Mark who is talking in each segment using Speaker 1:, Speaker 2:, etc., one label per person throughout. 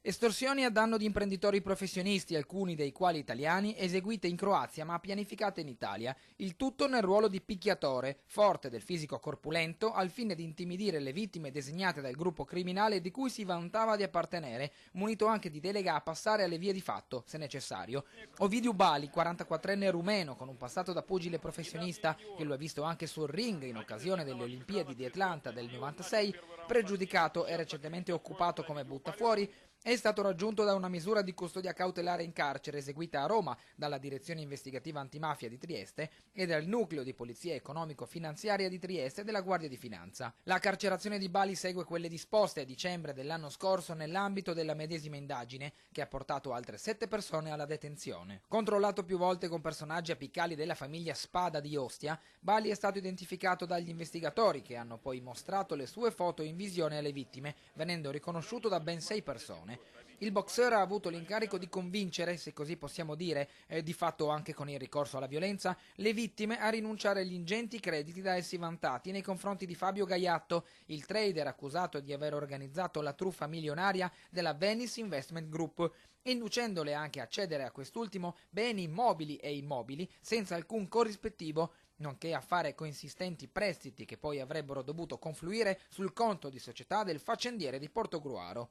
Speaker 1: Estorsioni a danno di imprenditori professionisti, alcuni dei quali italiani, eseguite in Croazia ma pianificate in Italia, il tutto nel ruolo di picchiatore, forte del fisico corpulento, al fine di intimidire le vittime designate dal gruppo criminale di cui si vantava di appartenere, munito anche di delega a passare alle vie di fatto, se necessario. Ovidiu Bali, 44enne rumeno, con un passato da pugile professionista, che lo ha visto anche sul ring in occasione delle Olimpiadi di Atlanta del 96, pregiudicato e recentemente occupato come buttafuori, è stato raggiunto da una misura di custodia cautelare in carcere eseguita a Roma dalla Direzione Investigativa Antimafia di Trieste e dal Nucleo di Polizia Economico-Finanziaria di Trieste della Guardia di Finanza. La carcerazione di Bali segue quelle disposte a dicembre dell'anno scorso nell'ambito della medesima indagine, che ha portato altre 7 persone alla detenzione. Controllato più volte con personaggi apicali della famiglia Spada di Ostia, Bali è stato identificato dagli investigatori, che hanno poi mostrato le sue foto in visione alle vittime, venendo riconosciuto da ben 6 persone. Il boxer ha avuto l'incarico di convincere, se così possiamo dire, di fatto anche con il ricorso alla violenza, le vittime a rinunciare agli ingenti crediti da essi vantati nei confronti di Fabio Gaiatto, il trader accusato di aver organizzato la truffa milionaria della Venice Investment Group, inducendole anche a cedere a quest'ultimo beni mobili e immobili senza alcun corrispettivo, nonché a fare consistenti prestiti che poi avrebbero dovuto confluire sul conto di società del faccendiere di Portogruaro.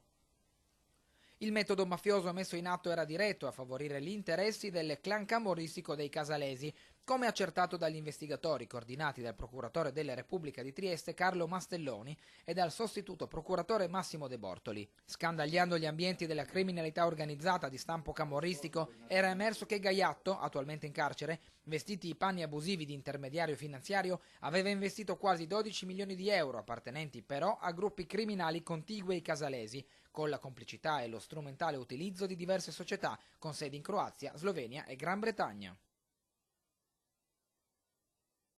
Speaker 1: Il metodo mafioso messo in atto era diretto a favorire gli interessi del clan camorristico dei Casalesi, come accertato dagli investigatori coordinati dal procuratore della Repubblica di Trieste Carlo Mastelloni e dal sostituto procuratore Massimo De Bortoli. Scandagliando gli ambienti della criminalità organizzata di stampo camorristico, era emerso che Gaiatto, attualmente in carcere, vestiti i panni abusivi di intermediario finanziario, aveva investito quasi 12 milioni di euro, appartenenti però a gruppi criminali contigui ai Casalesi, con la complicità e lo strumentale utilizzo di diverse società con sedi in Croazia, Slovenia e Gran Bretagna.